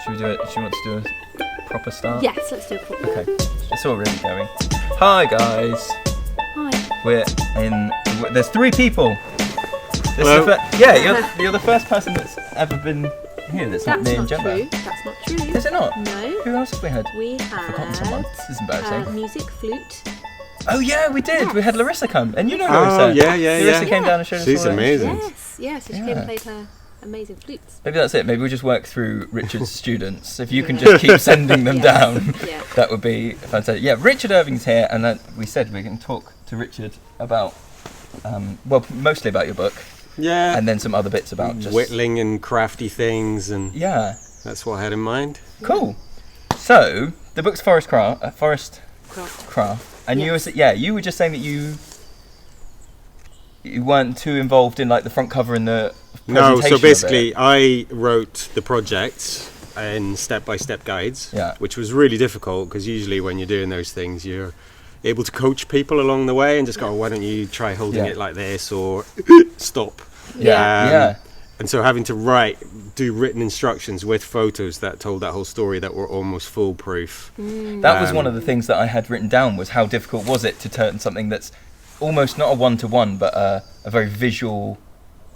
Should we do it? Do you want to do a proper start? Yes, let's do a proper. Okay, it's already going. Hi guys. Hi. There's 3 people. Hello. You're the first person that's ever been here. That's not me and Gemma. True. That's not true. Is it not? No. Who else have we had? We Forgotten someone. had This is embarrassing. music, flute. Oh yeah, we did. Yes. We had Larissa come, and you know Oh, Larissa. yeah. Larissa came down and showed us She's all her amazing. instruments. Yes. So she came and played her amazing flutes. Maybe that's it. Maybe we'll just work through Richard's students. If you can just keep sending them down, Yeah. that would be fantastic. Yeah, Richard Irving's here, and we said we can talk to Richard about, mostly about your book, and then some other bits about just whittling and crafty things, and that's what I had in mind. Cool. So the book's Forest Craft, and Yes. you were just saying that you weren't too involved in like the front cover and the No, presentation so basically of I wrote the project in step-by-step guides, which was really difficult because usually when you're doing those things you're able to coach people along the way and just go, oh, why don't you try holding it like this, or stop. And so having to do written instructions with photos that told that whole story that were almost foolproof. That was one of the things that I had written down, was how difficult was it to turn something that's almost not a one-to-one but a very visual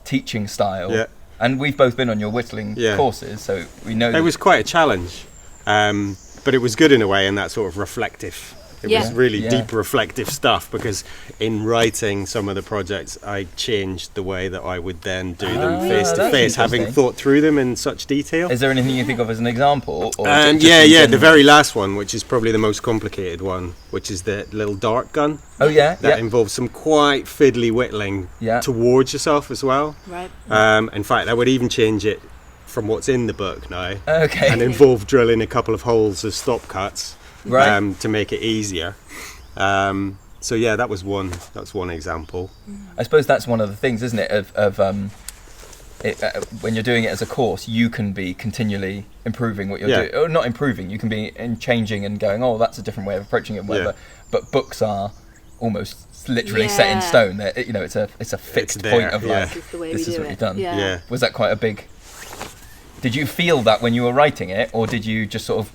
teaching style. And we've both been on your whittling courses, so we know it was quite a challenge, but it was good in a way, and that sort of reflective. It was really deep reflective stuff, because in writing some of the projects I changed the way that I would then do them face to face, having thought through them in such detail. Is there anything you think of as an example? Or the very last one, which is probably the most complicated one, which is the little dart gun. That involves some quite fiddly whittling towards yourself as well. Right. In fact, I would even change it from what's in the book now, and involve drilling a couple of holes as stop cuts. To make it easier. So yeah, that was one example. I suppose that's one of the things, isn't it, of when you're doing it as a course, you can be continually improving what you're doing, or not improving, you can be changing and going, oh, that's a different way of approaching it and whatever. But books are almost literally set in stone. It's a fixed point of like, this is what you've done. Was that quite a big... Did you feel that when you were writing it, or did you just sort of...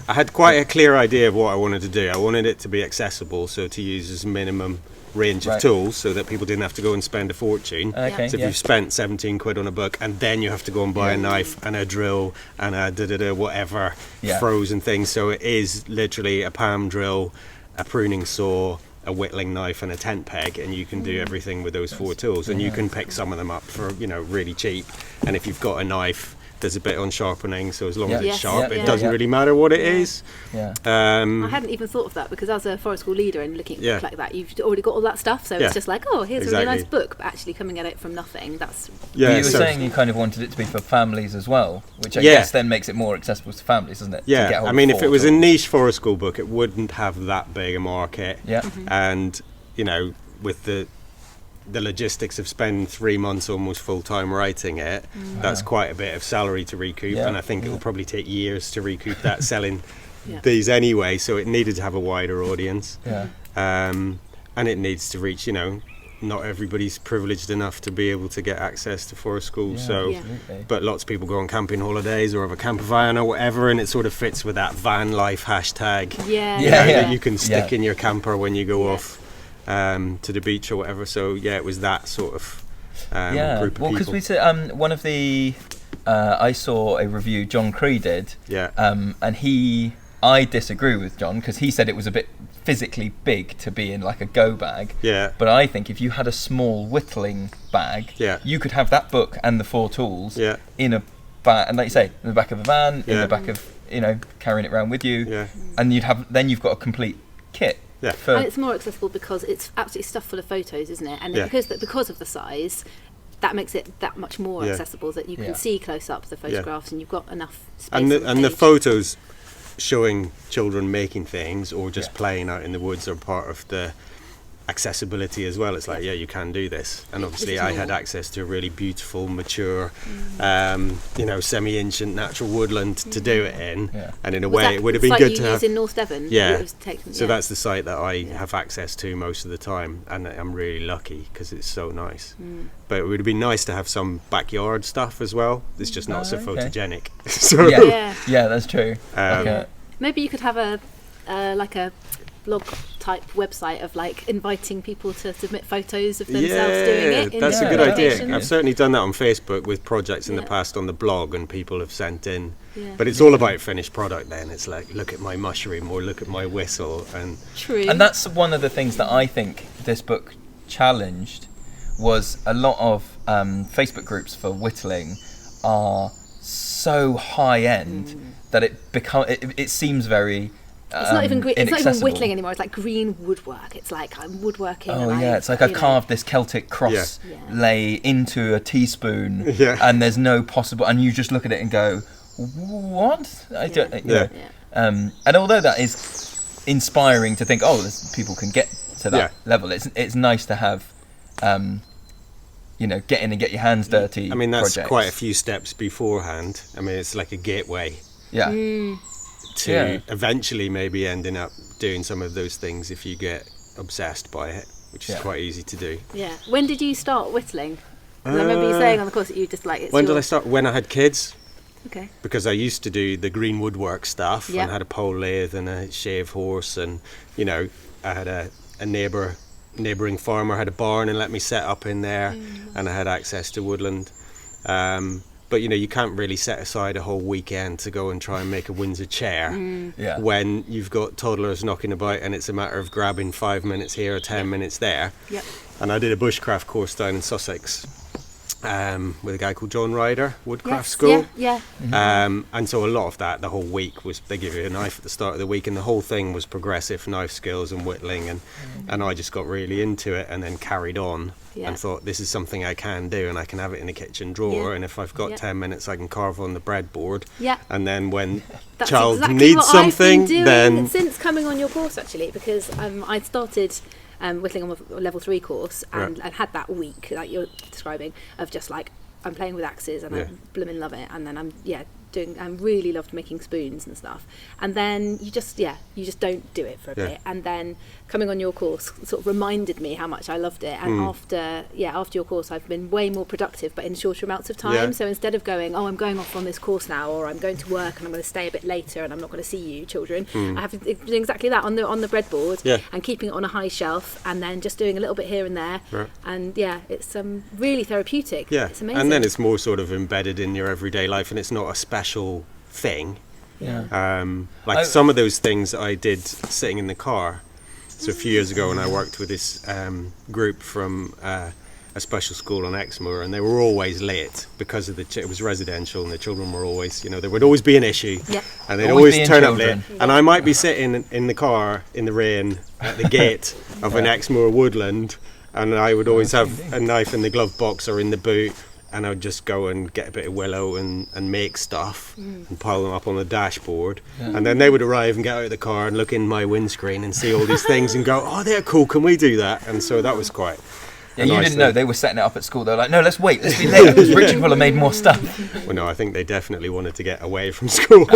I had quite a clear idea of what I wanted to do. I wanted it to be accessible, so to use as minimum range of tools, so that people didn't have to go and spend a fortune. So if you've spent 17 quid on a book, and then you have to go and buy a knife and a drill and a whatever, frozen things. So it is literally a palm drill, a pruning saw, a whittling knife and a tent peg, and you can do everything with those 4 tools, and you can pick some of them up for really cheap. And if you've got a knife, there's a bit on sharpening, so as long as it's sharp, it doesn't really matter what it is. I hadn't even thought of that, because as a forest school leader and looking at a book like that, you've already got all that stuff, so it's just like, oh, here's a really nice book, but actually coming at it from nothing, that's... you were saying you kind of wanted it to be for families as well, which I guess then makes it more accessible to families, doesn't it? I mean, if it was a niche forest school book, it wouldn't have that big a market. And, with the logistics of spending 3 months almost full-time writing it, that's quite a bit of salary to recoup, and I think it will probably take years to recoup that selling these anyway, so it needed to have a wider audience, and it needs to reach, not everybody's privileged enough to be able to get access to forest schools, but lots of people go on camping holidays or have a camper van or whatever, and it sort of fits with that van life hashtag that you can stick in your camper when you go off to the beach or whatever. So it was that sort of group of people. Because we said one of the I saw a review John Cree did, and I disagree with John, because he said it was a bit physically big to be in like a go bag. But I think if you had a small whittling bag, you could have that book and the 4 tools in a bag, and like you say, in the back of a van, in the back of carrying it around with you, and you've got a complete kit. And it's more accessible because it's absolutely stuffed full of photos, isn't it? And because of the size, that makes it that much more accessible, that you can see close up the photographs, and you've got enough space. And the photos showing children making things or just playing out in the woods are part of the accessibility as well. It's like, you can do this. And obviously I had access to a really beautiful, mature, semi-ancient natural woodland to do it in. Yeah. And in a way it would have been good to have... in North Devon? Yeah. So that's the site that I have access to most of the time. And I'm really lucky because it's so nice. But it would have been nice to have some backyard stuff as well. It's just not so photogenic. So yeah, that's true. Maybe you could have a blog type website of like inviting people to submit photos of themselves doing it. That's a good idea. I've certainly done that on Facebook with projects in the past on the blog, and people have sent in. But it's all about finished product then. It's like, look at my mushroom or look at my whistle. And true. And that's one of the things that I think this book challenged, was a lot of Facebook groups for whittling are so high end that it seems very it's not even whittling anymore. It's like green woodwork. It's like I'm woodworking. Oh yeah, it's like I carved this Celtic cross lay into a teaspoon, and there's no possible. And you just look at it and go, "What?" And although that is inspiring to think, people can get to that level. It's nice to have, get in and get your hands dirty. I mean, that's projects. Quite a few steps beforehand. I mean, it's like a gateway. Yeah. To eventually maybe ending up doing some of those things if you get obsessed by it, which is quite easy to do. Yeah. When did you start whittling? I remember you saying on the course that you just like it. When did I start? When I had kids. Okay. Because I used to do the green woodwork stuff and had a pole lathe and a shave horse, and I had a neighbouring farmer had a barn and let me set up in there, and I had access to woodland. But you can't really set aside a whole weekend to go and try and make a Windsor chair when you've got toddlers knocking about, and it's a matter of grabbing 5 minutes here or 10 minutes there. Yep. And I did a bushcraft course down in Sussex with a guy called John Ryder, Woodcraft School. And so a lot of that, the whole week, was they give you a knife at the start of the week, and the whole thing was progressive knife skills and whittling, and I just got really into it and then carried on. And thought, this is something I can do, and I can have it in a kitchen drawer, and if I've got 10 minutes I can carve on the breadboard, and then when child needs something, then since coming on your course actually, because I started whittling on a level 3 course, and had that week like you're describing of just like I'm playing with axes and I blooming love it, and then I really loved making spoons and stuff, and then you just don't do it for a bit, and then coming on your course sort of reminded me how much I loved it, and after your course I've been way more productive but in shorter amounts of time. So instead of going, I'm going off on this course now, or I'm going to work and I'm going to stay a bit later and I'm not going to see you children, I have to do exactly that on the breadboard, and keeping it on a high shelf, and then just doing a little bit here and there, and it's really therapeutic. It's amazing. And then it's more sort of embedded in your everyday life, and it's not a special thing. Some of those things I did sitting in the car. So a few years ago when I worked with this group from a special school on Exmoor, and they were always late because of it was residential, and the children were always, there would always be an issue, and they'd always turn up late, and I might be sitting in the car in the rain at the gate of an Exmoor woodland, and I would always have a knife in the glove box or in the boot, and I would just go and get a bit of willow and make stuff and pile them up on the dashboard. And then they would arrive and get out of the car and look in my windscreen and see all these things and go, they're cool, can we do that? And so that was quite you didn't know they were setting it up at school. They were like, no, let's wait, let's be late, because Richard will have made more stuff. Well, no, I think they definitely wanted to get away from school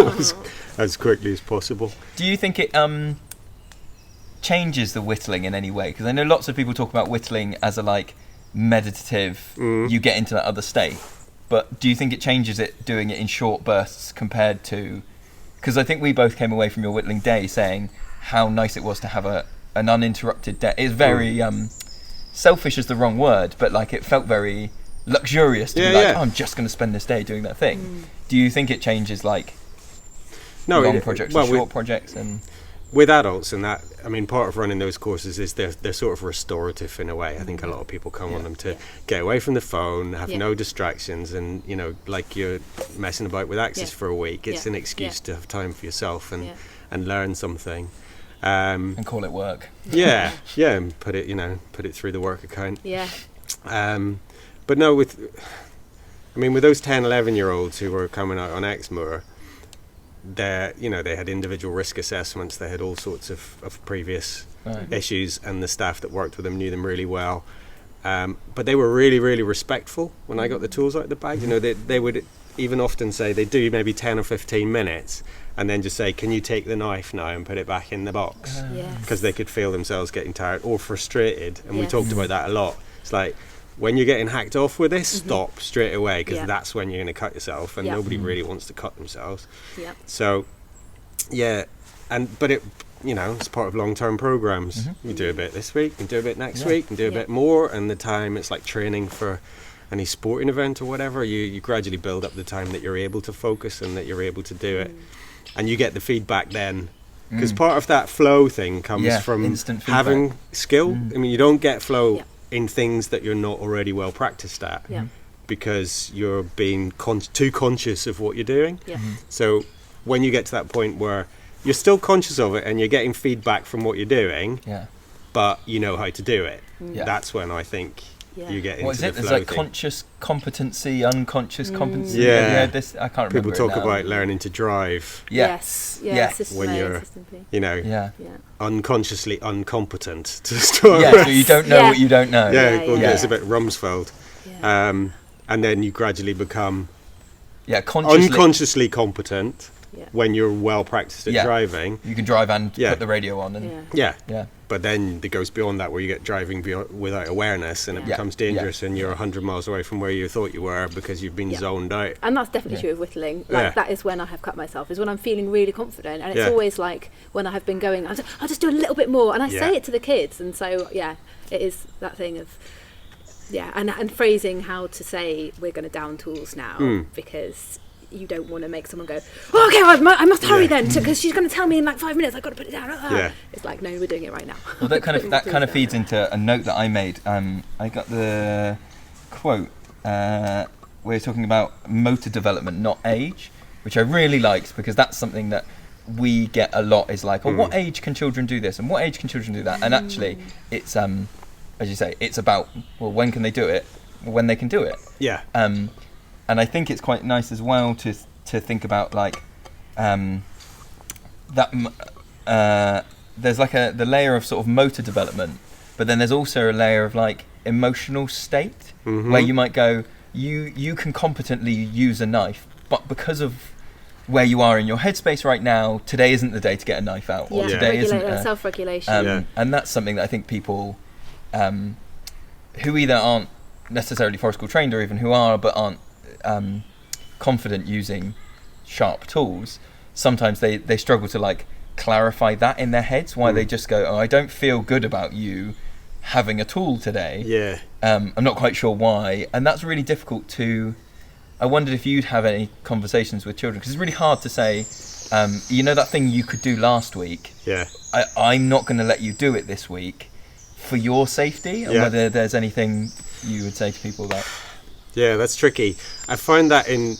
as quickly as possible. Do you think it changes the whittling in any way? Because I know lots of people talk about whittling as a meditative, you get into that other state, but do you think it changes it doing it in short bursts compared to, because I think we both came away from your whittling day saying how nice it was to have an uninterrupted day. It's very selfish is the wrong word, but it felt very luxurious to be I'm just going to spend this day doing that thing. Do you think it changes long projects and short projects? And with adults and that, I mean, part of running those courses is they're sort of restorative in a way. I think a lot of people come on them to get away from the phone, have no distractions, and you're messing about with axes for a week. It's an excuse to have time for yourself and learn something. And call it work. And put it through the work account. But no, with those 10, 11-year-olds who were coming out on Exmoor, they had individual risk assessments, they had all sorts of previous issues, and the staff that worked with them knew them really well. But they were really, really respectful when I got the tools out of the bag. They would even often say they do maybe 10 or 15 minutes and then just say, can you take the knife now and put it back in the box? Because they could feel themselves getting tired or frustrated. And we talked about that a lot. It's like, when you're getting hacked off with this, stop straight away, because that's when you're going to cut yourself, and nobody really wants to cut themselves. So, but it, it's part of long-term programs. You do a bit this week, you do a bit next week, and do a bit more, and the time it's like training for any sporting event or whatever. You gradually build up the time that you're able to focus and that you're able to do it, and you get the feedback then. Because part of that flow thing comes from having skill. I mean, you don't get flow in things that you're not already well practiced at, because you're being too conscious of what you're doing. So when you get to that point where you're still conscious of it and you're getting feedback from what you're doing, but you know how to do it, that's when I think you get into the flow. It's like conscious competency, unconscious competency. This I can't remember. People talk about learning to drive. Yes. When you're, unconsciously incompetent to start with. So you don't know what you don't know. It's a bit Rumsfeld. And then you gradually become unconsciously competent when you're well practiced at driving. You can drive and put the radio on. And But then it goes beyond that, where you get driving without awareness, and it becomes dangerous, and you're 100 miles away from where you thought you were because you've been zoned out. And that's definitely true of whittling. That is when I have cut myself, is when I'm feeling really confident, and it's always like when I have been going, I'll just do a little bit more, and I say it to the kids, and so it is that thing of and phrasing how to say we're going to down tools now, because you don't want to make someone go, oh, okay, I must hurry then, because she's going to tell me in like 5 minutes I've got to put it down. It's like, no, we're doing it right now. Well, that kind of feeds into a note that I made. I got the quote we're talking about motor development, not age, which I really liked, because that's something that we get a lot, is like, what age can children do this and what age can children do that? And actually it's as you say, it's about, well, when can they do it? When they can do it. And I think it's quite nice as well to think about like that. There's like the layer of sort of motor development, but then there's also a layer of like emotional state, where you might go, you can competently use a knife, but because of where you are in your headspace right now, today isn't the day to get a knife out, or today isn't self-regulation. And that's something that I think people who either aren't necessarily forest school trained, or even who are but aren't confident using sharp tools, sometimes they struggle to like clarify that in their heads, why they just go, I don't feel good about you having a tool today. I'm not quite sure why, and that's really difficult to. I wondered if you'd have any conversations with children, because it's really hard to say, that thing you could do last week, I'm not going to let you do it this week for your safety, and whether there's anything you would say to people that. Yeah, that's tricky. I find that in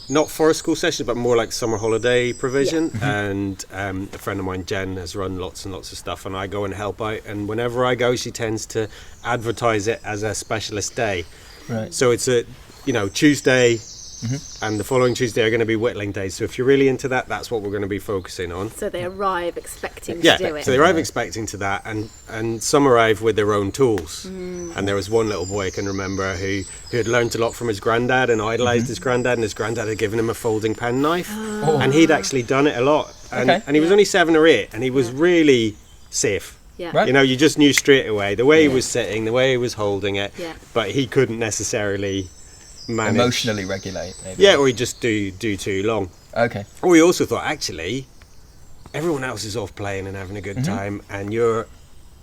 not forest school sessions, but more like summer holiday provision. And a friend of mine, Jen, has run lots and lots of stuff, and I go and help out. And whenever I go, she tends to advertise it as a specialist day. Right. So it's a, Tuesday and the following Tuesday are going to be whittling days. So if you're really into that, that's what we're going to be focusing on. So they arrive expecting to do it. So they arrive expecting to that, and some arrive with their own tools. And there was one little boy I can remember who had learned a lot from his granddad and idolised his granddad, and his granddad had given him a folding pen knife, and he'd actually done it a lot. And he was only 7 or 8, and he was really safe. Right. You just knew straight away the way he was sitting, the way he was holding it, but he couldn't necessarily manage. Emotionally regulate, maybe. Or he'd just do too long. Okay. Or we also thought, actually, everyone else is off playing and having a good time, and you're,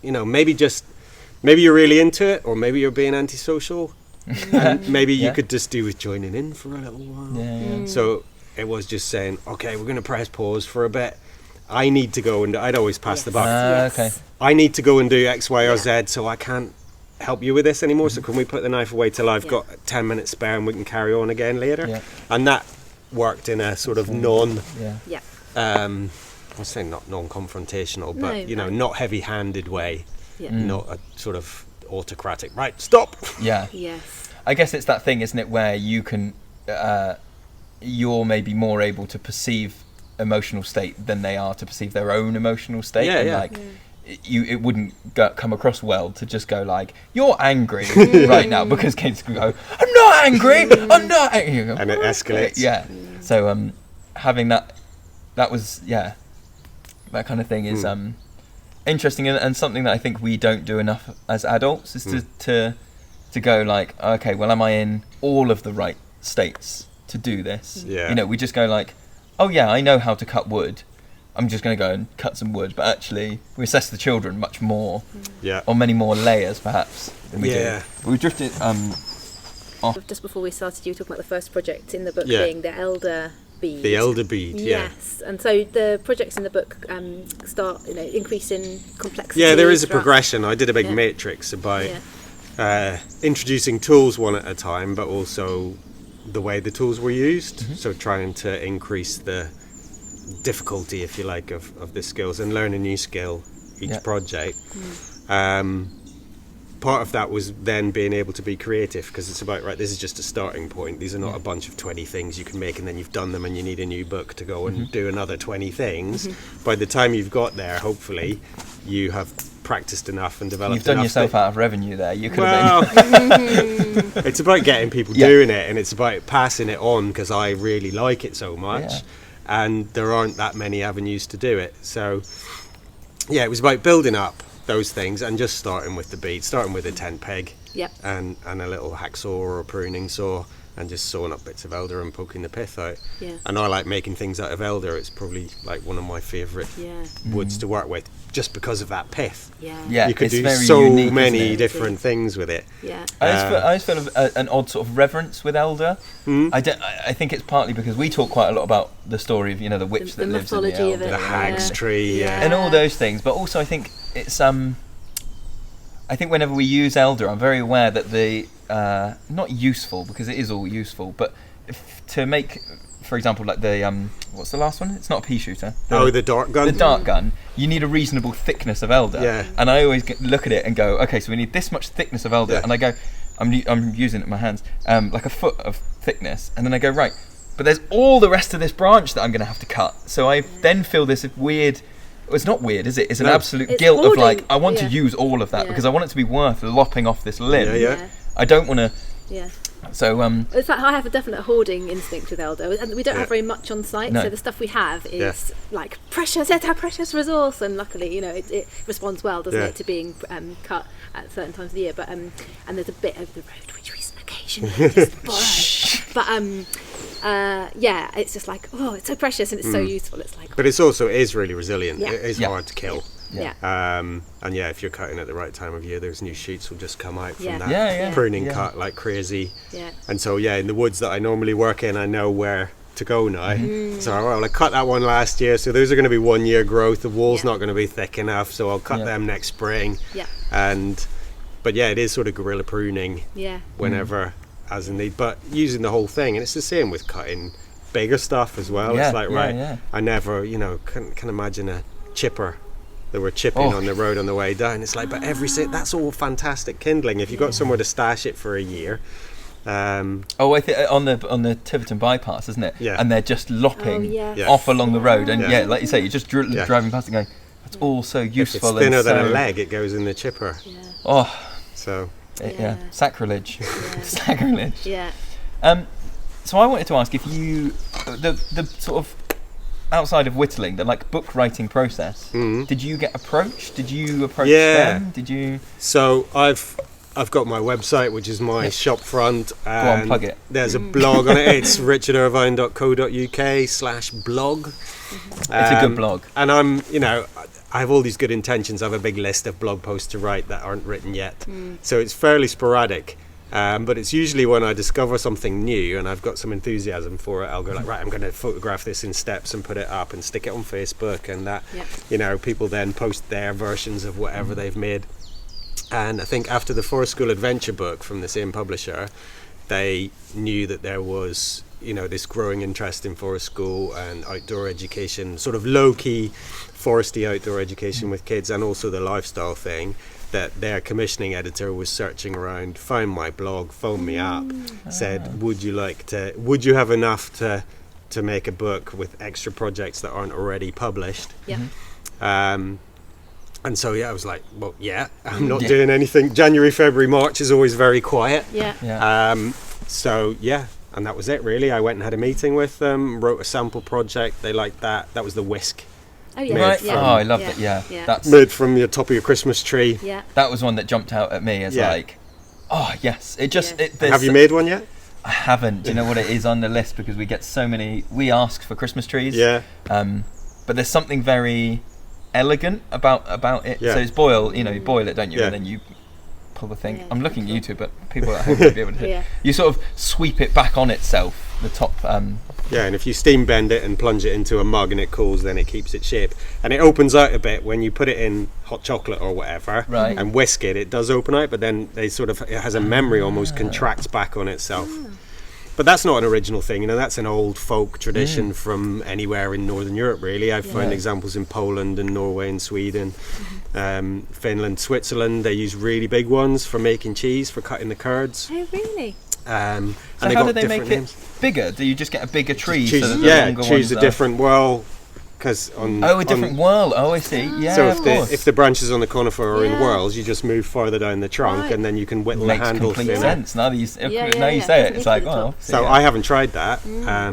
maybe you're really into it, or maybe you're being antisocial, and maybe you could just do with joining in for a little while. So it was just saying, okay, we're going to press pause for a bit. I need to go and I'd always pass the buck. Okay. I need to go and do X, Y, or Z, so I can't help you with this anymore. So can we put the knife away till I've got 10 minutes spare, and we can carry on again later? And that worked in a sort of I was saying not non-confrontational, but not heavy-handed way, not a sort of autocratic. Right, stop. Yes. I guess it's that thing, isn't it, where you can, you're maybe more able to perceive emotional state than they are to perceive their own emotional state. Yeah, and yeah. like it wouldn't come across well to just go like, you're angry right now, because kids can go, I'm not angry, I'm not angry. Go, and it escalates. Yeah. So having that was, that kind of thing is interesting, and something that I think we don't do enough as adults is to go like, okay, well, am I in all of the right states to do this? Yeah. You know, we just go like, oh yeah, I know how to cut wood, I'm just going to go and cut some wood. But actually, we assess the children much more, on many more layers perhaps than we do. But we drifted off. Just before we started, you were talking about the first project in the book being the elder bead. The elder bead, Yes, and so the projects in the book start, increase in complexity. Yeah, there is a progression. I did a big matrix about introducing tools one at a time, but also the way the tools were used. So trying to increase the difficulty, if you like, of the skills and learn a new skill each project. Part of that was then being able to be creative, because it's about, right, this is just a starting point. These are not a bunch of 20 things you can make and then you've done them and you need a new book to go and do another 20 things. By the time you've got there, hopefully, you have practiced enough and developed enough. You've done yourself out of revenue there. You could have been. It's about getting people doing it, and it's about passing it on, because I really like it so much. And there aren't that many avenues to do it. So, it was about building up those things and just starting with the bead, starting with a tent peg and a little hacksaw or a pruning saw, and just sawing up bits of elder and poking the pith out. And I like making things out of elder. It's probably like one of my favourite woods to work with, just because of that pith. You can do so unique, many different things with it. I always feel an odd sort of reverence with elder. I think it's partly because we talk quite a lot about the story of, the witch that lives in the elder, the hag's tree, and all those things. But also, I think it's I think whenever we use elder, I'm very aware that the not useful, because it is all useful, but to make, for example, like the what's the last one? It's not a pea shooter. The dart gun. The dart gun. You need a reasonable thickness of elder. And I always look at it and go, okay, so we need this much thickness of elder, and I go, I'm using it in my hands, like a foot of thickness, and then I go, right, but there's all the rest of this branch that I'm going to have to cut. So I then feel this weird. Well, it's not weird, is it? It's an absolute guilt of like, I want to use all of that because I want it to be worth lopping off this limb. I don't want to. So it's like I have a definite hoarding instinct with elder, and we don't have very much on site. So the stuff we have is like precious. It's our precious resource, and luckily, it responds well, doesn't it, to being cut at certain times of the year. But and there's a bit of the road which we occasionally just borrow. But it's just like, it's so precious and it's so useful. It's like, but it's also is really resilient. It is hard to kill. And if you're cutting at the right time of year, those new shoots will just come out from that pruning cut like crazy. And so in the woods that I normally work in, I know where to go now. So I cut that one last year, so those are going to be 1 year growth. The wall's not going to be thick enough, so I'll cut them next spring. But it is sort of guerrilla pruning whenever as in need, but using the whole thing. And it's the same with cutting bigger stuff as well. It's like I never can imagine a chipper. They were chipping on the road on the way down. It's like, but that's all fantastic kindling. If you've got somewhere to stash it for a year. I think on the Tiverton bypass, isn't it? And they're just lopping off along the road, and like you say, you're just driving past and going, that's all so useful. If it's thinner than a leg, it goes in the chipper. So sacrilege. Sacrilege. So I wanted to ask if you the sort of outside of whittling, the like book writing process, did you get approached? Did you approach them? Did you? So I've got my website, which is my shop front. Go on, plug it. There's a blog on it. It's richardirvine.co.uk/blog. It's a good blog. And I have all these good intentions. I have a big list of blog posts to write that aren't written yet. So it's fairly sporadic. But it's usually when I discover something new and I've got some enthusiasm for it, I'll go like, right, I'm going to photograph this in steps and put it up and stick it on Facebook, and that, people then post their versions of whatever they've made. And I think after the Forest School Adventure book from the same publisher, they knew that there was, this growing interest in forest school and outdoor education, sort of low-key foresty outdoor education with kids, and also the lifestyle thing, that their commissioning editor was searching around, found my blog, phoned me up, said, would you have enough to to make a book with extra projects that aren't already published. Yeah. And so I was like, well, I'm not doing anything. January, February, March is always very quiet. And that was it really. I went and had a meeting with them, wrote a sample project. They liked that. That was the whisk. Oh yeah. Right. I loved it. Yeah. That's made from the top of your Christmas tree. Yeah. That was one that jumped out at me as like, oh yes. It just. Have you made one yet? I haven't. Do you know what it is on the list, because we get so many. We ask for Christmas trees. Yeah. But there's something very elegant about it. So it's boil. You boil it, don't you? And then you pull the thing. I'm looking at YouTube, but people at home won't be able to hear. You sort of sweep it back on itself. The top. And if you steam bend it and plunge it into a mug and it cools, then it keeps its shape. And it opens out a bit when you put it in hot chocolate or whatever, and whisk it. It does open out, but then it has a memory, almost contracts back on itself. But that's not an original thing, that's an old folk tradition from anywhere in Northern Europe, really. I've found examples in Poland and Norway and Sweden, Finland, Switzerland. They use really big ones for making cheese, for cutting the curds. Oh, really? And so how do they make it bigger? Do you just get a bigger tree? Choose a different whirl. Because a different whirl. Oh, I see. Yeah. So if the branches on the conifer are in whorls, you just move farther down the trunk, and then you can whittle the handle. Makes complete sense. Now that you say it, it's like, oh. So I haven't tried that,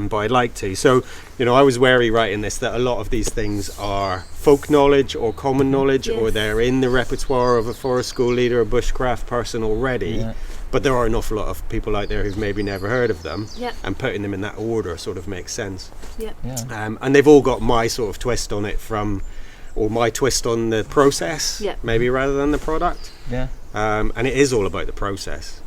but I'd like to. So I was wary writing this that a lot of these things are folk knowledge or common knowledge, or they're in the repertoire of a forest school leader, a bushcraft person already. Yeah. But there are an awful lot of people out there who've maybe never heard of them, and putting them in that order sort of makes sense. And they've all got my sort of twist on it or my twist on the process, maybe rather than the product. And it is all about the process.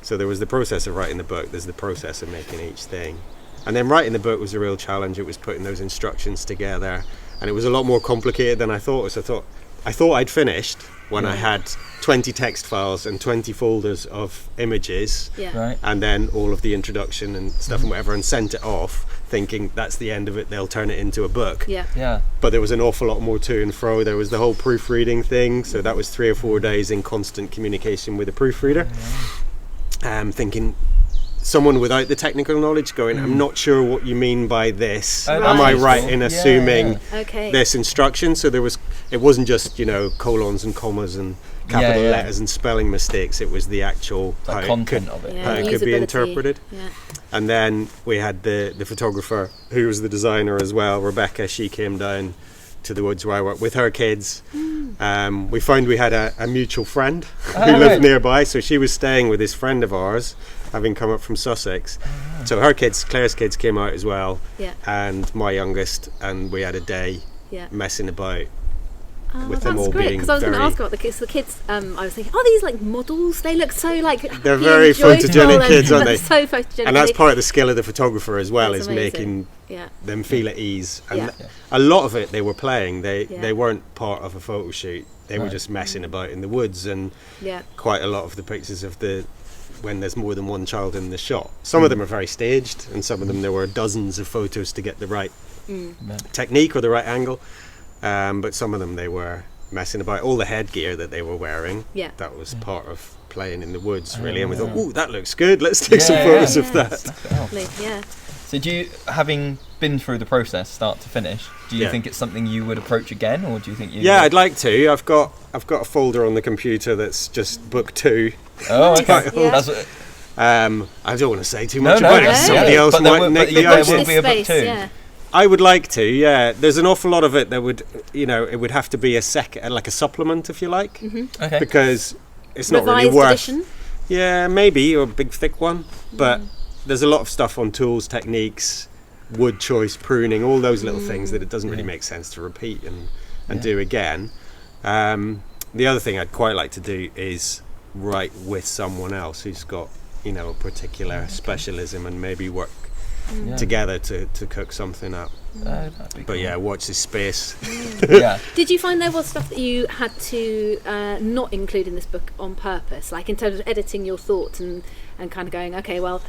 So there was the process of writing the book, there's the process of making each thing. And then writing the book was a real challenge. It was putting those instructions together, and it was a lot more complicated than I thought. So I thought I'd finished when I had 20 text files and 20 folders of images, and then all of the introduction and stuff and whatever, and sent it off thinking that's the end of it, they'll turn it into a book. But there was an awful lot more to and fro. There was the whole proofreading thing, so that was 3 or 4 days in constant communication with a proofreader, thinking someone without the technical knowledge going, I'm not sure what you mean by this. Am I right in assuming this instruction? So it wasn't just colons and commas and capital letters and spelling mistakes. It was the actual content of it, how it could be interpreted. And then we had the photographer who was the designer as well, Rebecca. She came down to the woods where I work with her kids. We found we had a mutual friend who lived nearby, so she was staying with this friend of ours, having come up from Sussex. So her kids, Claire's kids, came out as well, and my youngest, and we had a day messing about with them all great, being because I was going to ask about the kids. The kids, I was thinking, these like models? They look so like they're very photogenic kids, aren't they? So photogenic, and that's part of the skill of the photographer as well, is making them feel at ease. And a lot of it they were playing. They weren't part of a photo shoot. They were just messing about in the woods, and quite a lot of the pictures of when there's more than one child in the shot. Some of them are very staged, and some of them there were dozens of photos to get the right technique or the right angle. But some of them they were messing about. All the headgear that they were wearing, that was part of playing in the woods, really. And we thought, ooh, that looks good. Let's take some photos of that. So do you, having been through the process start to finish, do you think it's something you would approach again, or do you think you... Yeah, I'd like to. I've got a folder on the computer that's just book 2. Oh, okay. That's what, I don't want to say too much about it. Somebody else might nick the idea. There will be a book 2. I would like to, There's an awful lot of it that would, it would have to be like a supplement, if you like. Okay. Because it's not Revised really worth... edition? Yeah, maybe, or a big thick one. But there's a lot of stuff on tools, techniques, wood choice, pruning, all those little things that it doesn't really make sense to repeat and do again. The other thing I'd quite like to do is write with someone else who's got, a particular specialism, and maybe work together to cook something up. But watch this space. Did you find there was stuff that you had to not include in this book on purpose, like in terms of editing your thoughts and kind of going, okay, well,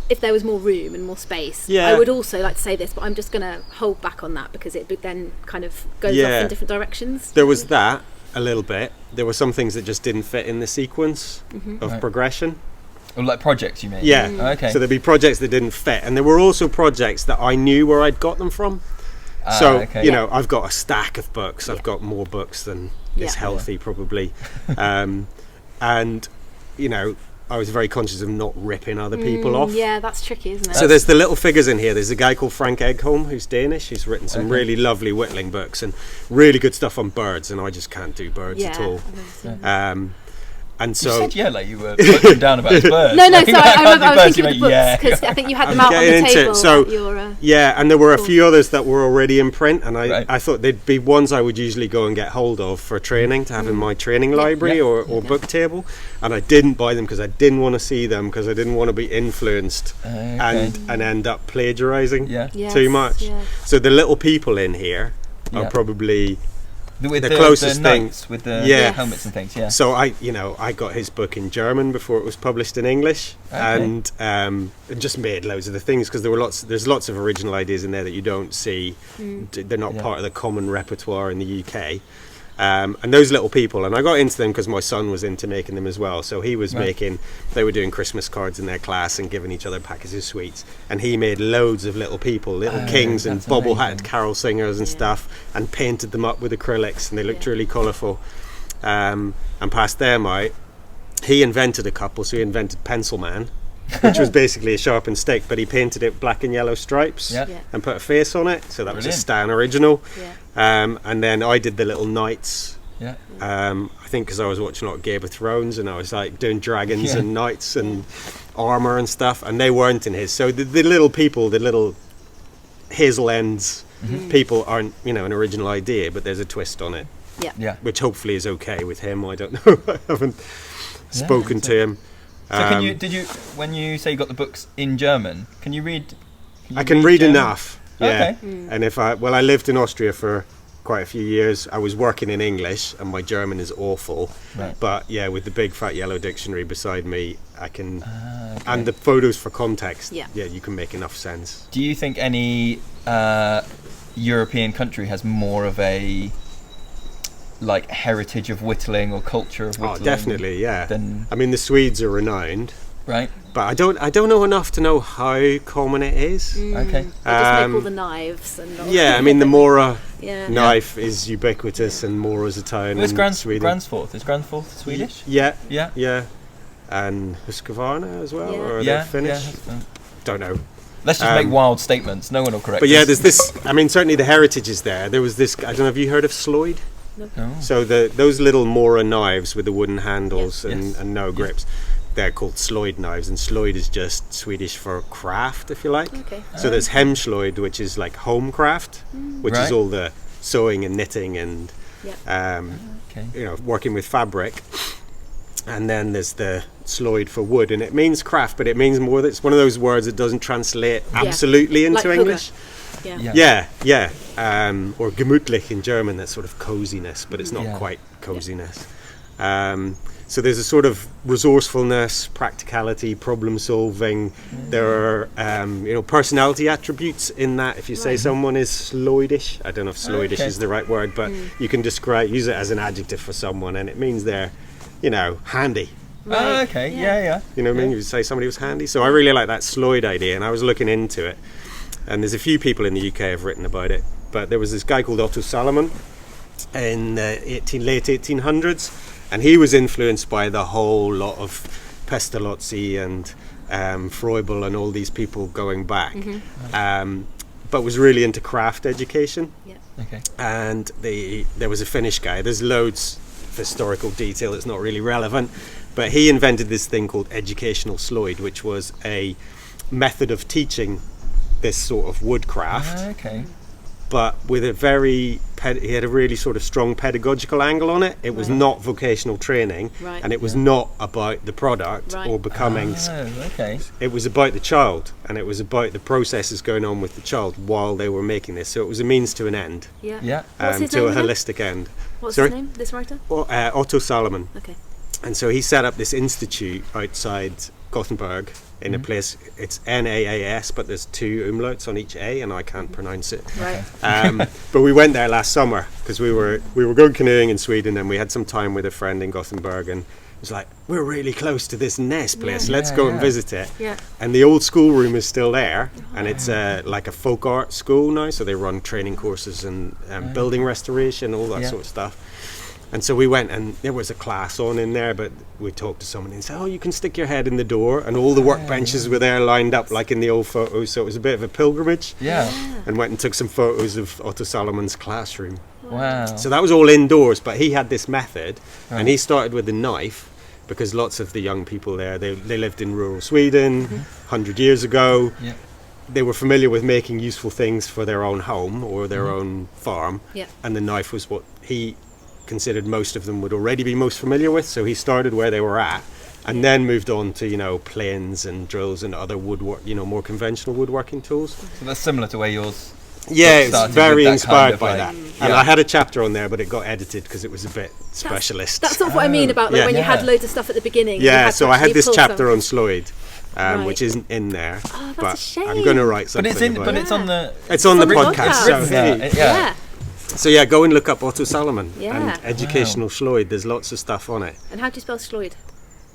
if there was more room and more space, I would also like to say this, but I'm just going to hold back on that because it then kind of goes off in different directions? There was that a little bit. There were some things that just didn't fit in the sequence of progression. Or like projects, you mean? Yeah. Okay. So there'd be projects that didn't fit, and there were also projects that I knew where I'd got them from. So you know, I've got a stack of books. I've got more books than is healthy, probably, and you know, I was very conscious of not ripping other people off. Yeah, that's tricky, isn't it? So there's the little figures in here. There's a guy called Frank Egholm who's Danish. He's written some really lovely whittling books and really good stuff on birds, and I just can't do birds at all. And so you said like you were putting down about birds. No, sorry, I was thinking of the books because I think you had them out on the table. So and there were a few others that were already in print, and I thought they'd be ones I would usually go and get hold of for training, to have in my training library or book table, and I didn't buy them because I didn't want to see them, because I didn't want to be influenced and end up plagiarizing too much. So the little people in here are probably with the closest thing with the helmets and things. So I got his book in German before it was published in English, and just made loads of the things, because there's lots of original ideas in there that you don't see. They're not part of the common repertoire in the UK. And those little people, and I got into them because my son was into making them as well. So he was they were doing Christmas cards in their class and giving each other packets of sweets, and he made loads of little people, little kings and bobble-hatted carol singers and stuff, and painted them up with acrylics, and they looked really colourful, and passed them out. He invented a couple. So he invented Pencil Man, which was basically a sharpened stick, but he painted it black and yellow stripes and put a face on it, so that was a Stan original. And then I did the little knights. I think because I was watching a lot of Game of Thrones, and I was like doing dragons and knights and armor and stuff, and they weren't in his. So the little people, the little hazel ends people aren't, an original idea, but there's a twist on it. Which hopefully is okay with him. I don't know. I haven't spoken to him. So did you, when you say you got the books in German, can you read? I can read enough. Yeah. Okay. And I lived in Austria for quite a few years. I was working in English, and my German is awful. But with the big fat yellow dictionary beside me, I can, and the photos for context. You can make enough sense. Do you think any European country has more of a heritage of whittling or culture of whittling? Oh, definitely, the Swedes are renowned, right? But I don't know enough to know how common it is. Okay. They just make all the knives and all. The Mora knife is ubiquitous, and Mora's a town in Sweden. Gransforth. Is Gransforth Swedish? Yeah. And Husqvarna as well, or are they Finnish? Don't know. Let's just make wild statements. No one will correct us. But there's this. Certainly the heritage is there. There was this. I don't know. Have you heard of Sloyd? No. So those little Mora knives with the wooden handles and no grips, they're called Sloyd knives, and Sloyd is just Swedish for craft, if you like. Okay. So there's Hemslöjd, which is like home craft, which is all the sewing and knitting and working with fabric. And then there's the Sloyd for wood, and it means craft, but it means more. That it's one of those words that doesn't translate absolutely into English. Or gemütlich in German, that's sort of coziness, but it's not quite coziness. So there's a sort of resourcefulness, practicality, problem solving. There are personality attributes in that. If you say someone is Sloydish, I don't know if Sloydish is the right word, but you can use it as an adjective for someone, and it means they're handy. Right. You know what I mean? You say somebody was handy. So I really like that Sloyd idea, and I was looking into it. And there's a few people in the UK have written about it, but there was this guy called Otto Salomon in the late 1800s, and he was influenced by the whole lot of Pestalozzi and Froebel and all these people going back, but was really into craft education. And there was a Finnish guy. There's loads of historical detail that's not really relevant, but he invented this thing called educational Sloyd, which was a method of teaching this sort of woodcraft, but with he had a really sort of strong pedagogical angle on it. It was not vocational training, and it was not about the product or becoming. It was about the child, and it was about the processes going on with the child while they were making this. So it was a means to an end. What's his to name a again? holistic end. What's his name? This writer? Otto Salomon. Okay. And so he set up this institute outside Gothenburg in a place, it's NAAS, but there's two umlauts on each A, and I can't pronounce it. But we went there last summer because we were going canoeing in Sweden, and we had some time with a friend in Gothenburg, and was like, we're really close to this Ness place, let's go and visit it. Yeah. And the old schoolroom is still there, and it's like a folk art school now, so they run training courses and building restoration, all that sort of stuff. And so we went, and there was a class on in there, but we talked to someone and said, oh, you can stick your head in the door, and all the workbenches were there lined up like in the old photos, so it was a bit of a pilgrimage. And went and took some photos of Otto Salomon's classroom. Wow. So that was all indoors, but he had this method, and he started with the knife, because lots of the young people there, they lived in rural Sweden 100 years ago. They were familiar with making useful things for their own home or their own farm, and the knife was what he considered most of them would already be most familiar with, so he started where they were at and then moved on to, you know, planes and drills and other woodwork, you know, more conventional woodworking tools. So that's similar to where yours it's very inspired by like, that. And I had a chapter on there, but it got edited because it was a bit specialist. That's sort of what I mean about when you had loads of stuff at the beginning. So I had this chapter on Sloyd, which isn't in there. Oh, that's but a shame. I'm going to write something But it's on the podcast. So yeah, go and look up Otto Salomon and educational Wow. Sloyd. There's lots of stuff on it. And how do you spell Sloyd?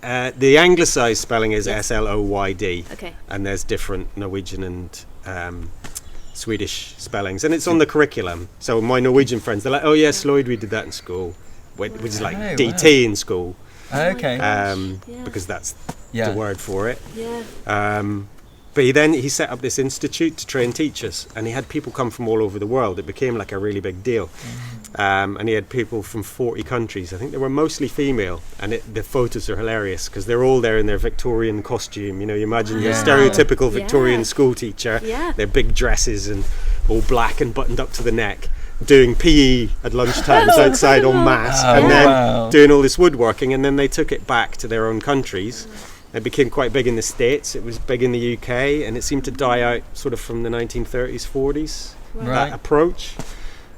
The anglicised spelling is Sloyd. Okay. And there's different Norwegian and Swedish spellings, and it's on the curriculum. So my Norwegian friends, they're like, "Oh yeah, Sloyd, we did that in school," which is like DT in school. Because that's the word for it. But he set up this institute to train teachers, and he had people come from all over the world. It became like a really big deal. And he had people from 40 countries. I think they were mostly female, and the photos are hilarious because they're all there in their Victorian costume. You know, you imagine your stereotypical Victorian school teacher, their big dresses and all black and buttoned up to the neck, doing PE at lunchtimes outside en masse, and then doing all this woodworking, and then they took it back to their own countries. It became quite big in the States, it was big in the UK, and it seemed to die out sort of from the 1930s, 40s, that approach.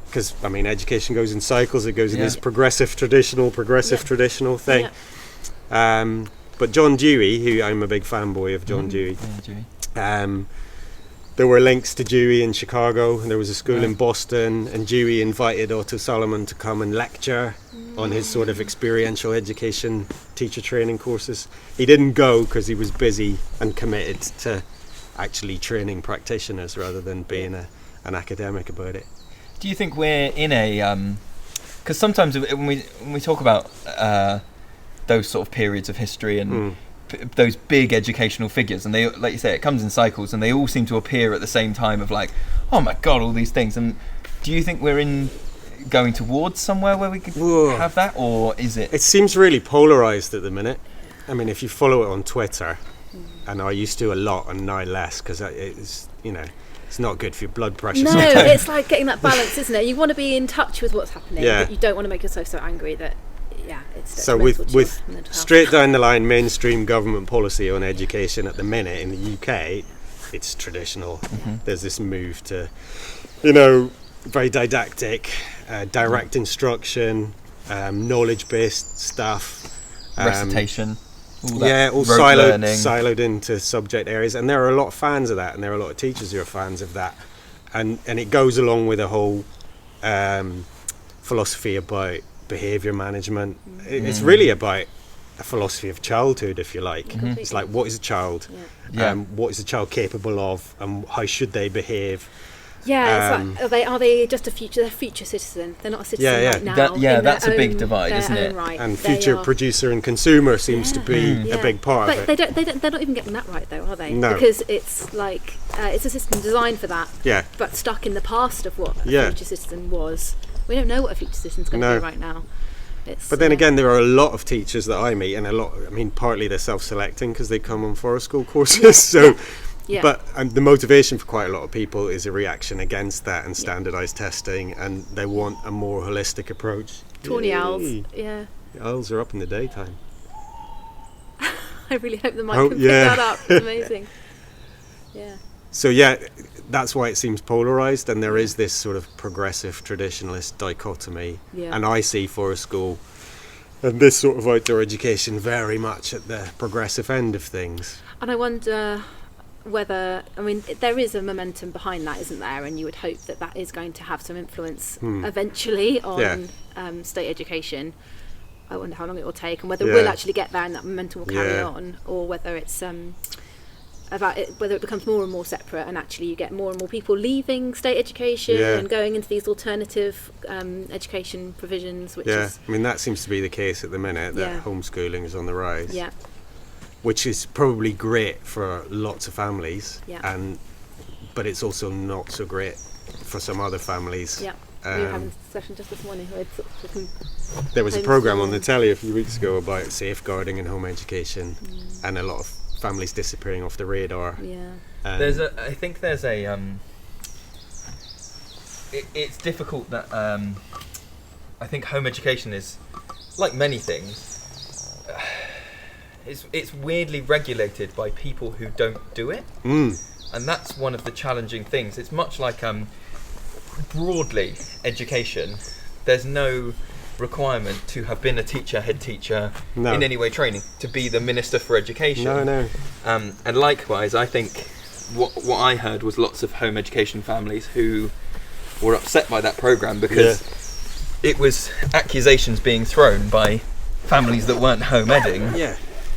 Because, I mean, education goes in cycles, it goes in this progressive, traditional thing. But John Dewey, who I'm a big fanboy of John Dewey, there were links to Dewey in Chicago, and there was a school in Boston, and Dewey invited Otto Salomon to come and lecture on his sort of experiential education teacher training courses. He didn't go because he was busy and committed to actually training practitioners rather than being an academic about it. Do you think we're in a... Because sometimes when we talk about those sort of periods of history and those big educational figures, and they, like you say, it comes in cycles, and they all seem to appear at the same time of like, oh my God, all these things. And do you think we're going towards somewhere where we could have that, or is it... It seems really polarised at the minute. I mean, if you follow it on Twitter, and I used to a lot and now less, because it's, you know... It's not good for your blood pressure. No, it's like getting that balance, isn't it? You want to be in touch with what's happening, but you don't want to make yourself so angry that, it's so with straight down the line mainstream government policy on education at the minute in the UK, it's traditional. There's this move to, you know, very didactic, direct instruction, knowledge-based stuff, recitation. All siloed into subject areas, and there are a lot of fans of that, and there are a lot of teachers who are fans of that, and it goes along with a whole philosophy about behaviour management. It's really about a philosophy of childhood, if you like. It's like, what is a child? What is a child capable of, and how should they behave? It's like, are they just a future citizen? They're not a citizen right now. That's a big divide, isn't it? Right. And future producer and consumer seems to be a big part of it. They're not even getting that right, though, are they? No. Because it's like it's a system designed for that. But stuck in the past of what a future citizen was. We don't know what a future citizen's going to be right now. But then again, there are a lot of teachers that I meet, and partly they're self-selecting because they come on forest school courses. But the motivation for quite a lot of people is a reaction against that and standardised testing, and they want a more holistic approach. Tawny owls, The owls are up in the daytime. I really hope the mic can pick that up. It's amazing. So that's why it seems polarised, and there is this sort of progressive traditionalist dichotomy. And I see forest school and this sort of outdoor education very much at the progressive end of things. And I wonder whether, I mean, there is a momentum behind that, isn't there? And you would hope that that is going to have some influence eventually on state education. I wonder how long it will take, and whether we'll actually get there and that momentum will carry on, or whether it's about it, whether it becomes more and more separate, and actually you get more and more people leaving state education and going into these alternative education provisions, which is... I mean, that seems to be the case at the minute, that homeschooling is on the rise. Which is probably great for lots of families, but it's also not so great for some other families. We were having a session just this morning. There was a programme on the telly a few weeks ago about safeguarding and home education, and a lot of families disappearing off the radar. I think there's a it's difficult that I think home education is, like many things, it's weirdly regulated by people who don't do it, and that's one of the challenging things. It's much like broadly education, there's no requirement to have been a teacher, head teacher, in any way training to be the Minister for Education. And likewise, I think what I heard was lots of home education families who were upset by that programme because it was accusations being thrown by families that weren't home edding.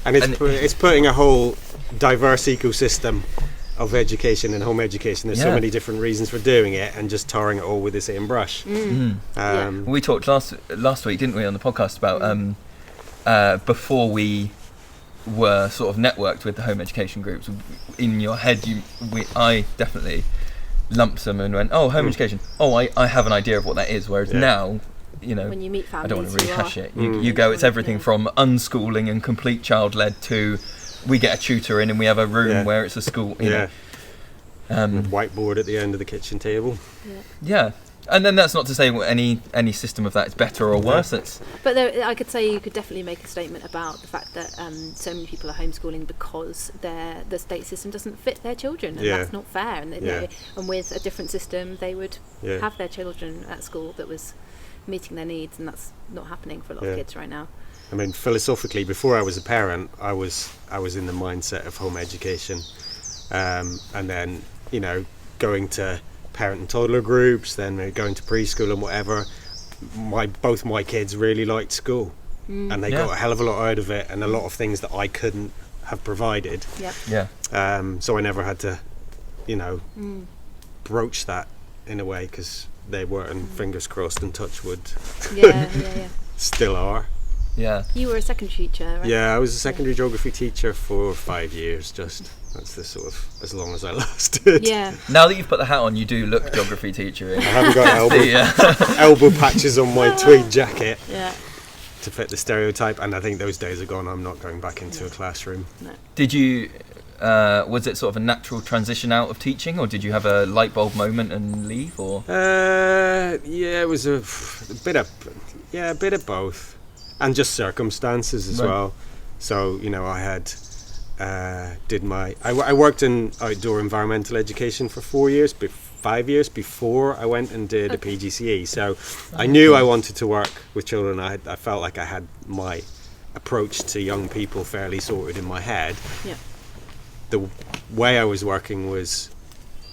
And it's putting a whole diverse ecosystem of education and home education. There's so many different reasons for doing it, and just tarring it all with the same brush. We talked last week, didn't we, on the podcast about before we were sort of networked with the home education groups. In your head, I definitely lumped them and went, "Oh, home education. Oh, I have an idea of what that is." Whereas now, you know, when you meet families, I don't want to rehash it. You go, it's everything from unschooling and complete child-led to we get a tutor in and we have a room where it's a school, you know. With whiteboard at the end of the kitchen table. And then that's not to say any system of that is better or worse. But I could say you could definitely make a statement about the fact that so many people are homeschooling because the state system doesn't fit their children, and that's not fair. And and with a different system, they would have their children at school that was meeting their needs, and that's not happening for a lot of kids right now. I mean, philosophically, before I was a parent, I was in the mindset of home education, and then, you know, going to parent and toddler groups, then going to preschool and whatever. Both my kids really liked school, and they got a hell of a lot out of it, and a lot of things that I couldn't have provided. So I never had to, you know, broach that in a way, because they were, and fingers crossed and touch wood, still are. You were a secondary teacher, right? I was a secondary geography teacher for 5 years, that's the sort of as long as I lasted. Now that you've put the hat on, you do look geography teacher. I haven't got elbow patches on my tweed jacket to fit the stereotype, and I think those days are gone. I'm not going back into a classroom. Did you was it sort of a natural transition out of teaching, or did you have a light bulb moment and leave, or it was a bit of both. And just circumstances as well. So, you know, I had I worked in outdoor environmental education for 5 years before I went and did a PGCE. So I knew I wanted to work with children. I felt like I had my approach to young people fairly sorted in my head. The way I was working was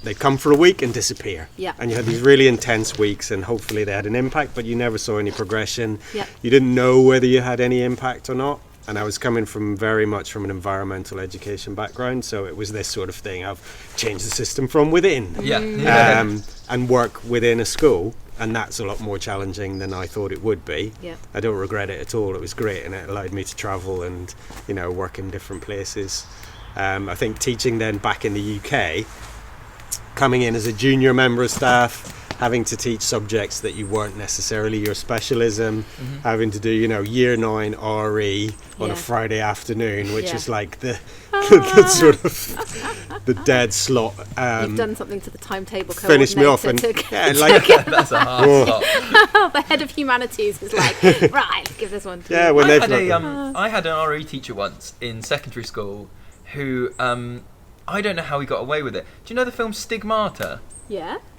they'd come for a week and disappear. And you had these really intense weeks, and hopefully they had an impact, but you never saw any progression. You didn't know whether you had any impact or not. And I was coming very much from an environmental education background, so it was this sort of thing of change the system from within. And work within a school, and that's a lot more challenging than I thought it would be. I don't regret it at all. It was great, and it allowed me to travel and, you know, work in different places. I think teaching then back in the UK, coming in as a junior member of staff, having to teach subjects that you weren't necessarily your specialism, having to do, you know, year 9 RE on a Friday afternoon, which is like the sort of the dead slot. You've done something to the timetable. Finished me off, and that's a hard slot. The head of humanities was like, right, give this one to you. When I had an RE teacher once in secondary school who I don't know how he got away with it. Do you know the film Stigmata?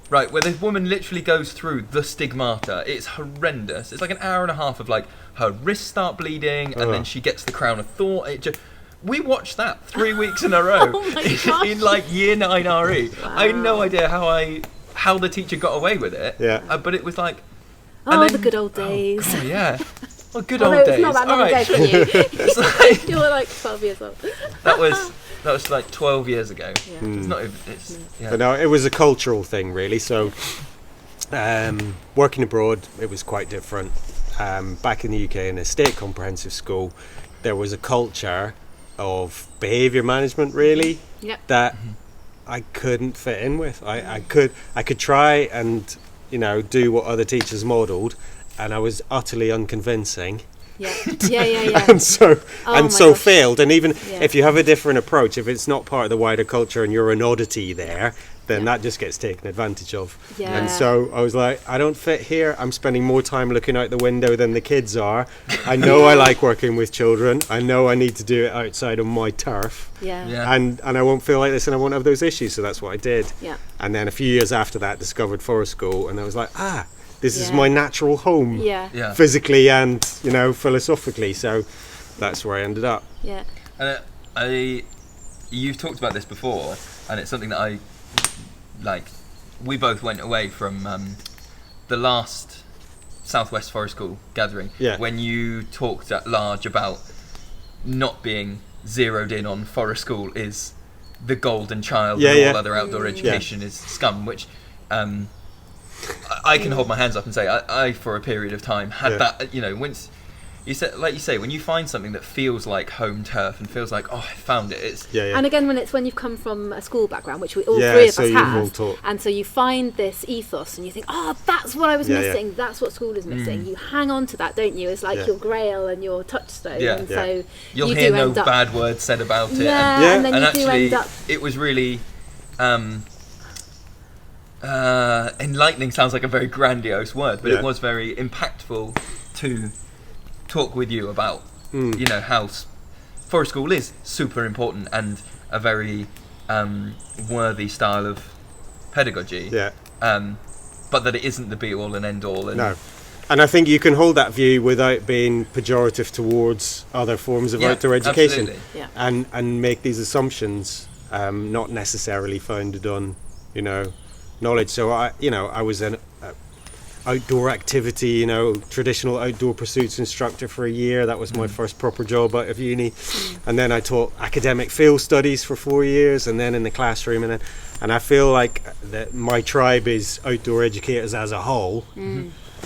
Right, where this woman literally goes through the stigmata. It's horrendous. It's like an hour and a half of like her wrists start bleeding, and then she gets the crown of thought. We watched that 3 weeks in a row in like year 9 RE. Wow. I had no idea how the teacher got away with it. But it was like, the good old days. Oh, yeah. Well, good old days. It's not that long ago for you. You were like 12 years old. That was like 12 years ago. Yeah. It's not even. But no, it was a cultural thing, really. So, working abroad, it was quite different. Back in the UK, in a state comprehensive school, there was a culture of behaviour management, really, that I couldn't fit in with. I could try and do what other teachers modelled, and I was utterly unconvincing. Yeah. and so failed. And even if you have a different approach, if it's not part of the wider culture and you're an oddity there, then that just gets taken advantage of. Yeah. And so I was like, I don't fit here. I'm spending more time looking out the window than the kids are. I know I like working with children. I know I need to do it outside of my turf. Yeah. And I won't feel like this, and I won't have those issues. So that's what I did. Yeah. And then a few years after that, discovered forest school, and I was like, this is my natural home. Yeah. Physically and philosophically. So that's where I ended up. Yeah. And you've talked about this before, and it's something that we both went away from the last Southwest Forest School gathering when you talked at large about not being zeroed in on Forest School is the golden child and all other outdoor education is scum, which I can hold my hands up and say I for a period of time had that, once you say when you find something that feels like home turf and feels like, I found it. And again, when you've come from a school background, which we all three of us have, and so you find this ethos and you think, that's what I was missing. That's what school is missing. You hang on to that, don't you? It's like your grail and your touchstone. And so you'll hear no bad words said about it. And then you actually, do end up. It was really. Enlightening sounds like a very grandiose word, but it was very impactful to talk with you about how forest school is super important and a very worthy style of pedagogy, but that it isn't the be all and end all. And I think you can hold that view without being pejorative towards other forms of outdoor education, and make these assumptions not necessarily founded on knowledge. So I was an outdoor activity, traditional outdoor pursuits instructor for a year. That was my first proper job out of uni. And then I taught academic field studies for 4 years, and then in the classroom, and I feel like that my tribe is outdoor educators as a whole,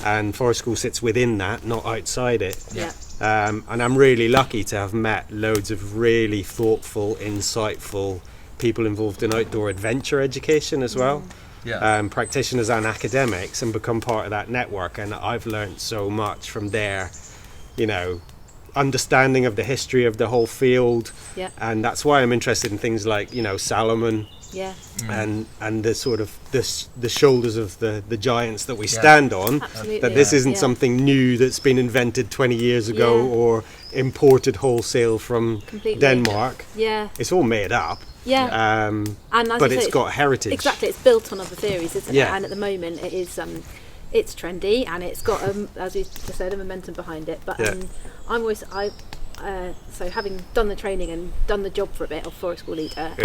and forest school sits within that, not outside it. And I'm really lucky to have met loads of really thoughtful, insightful people involved in outdoor adventure education as well. Practitioners and academics, and become part of that network, and I've learned so much from their understanding of the history of the whole field, and that's why I'm interested in things like Salomon and the sort of the shoulders of the giants that we stand on. That this isn't something new that's been invented 20 years ago or imported wholesale from Denmark. It's all made up. But it's got heritage. Exactly, it's built on other theories, isn't it? And at the moment, it is. It's trendy, and it's got, as we just said, a momentum behind it. But so having done the training and done the job for a bit of forest school leader,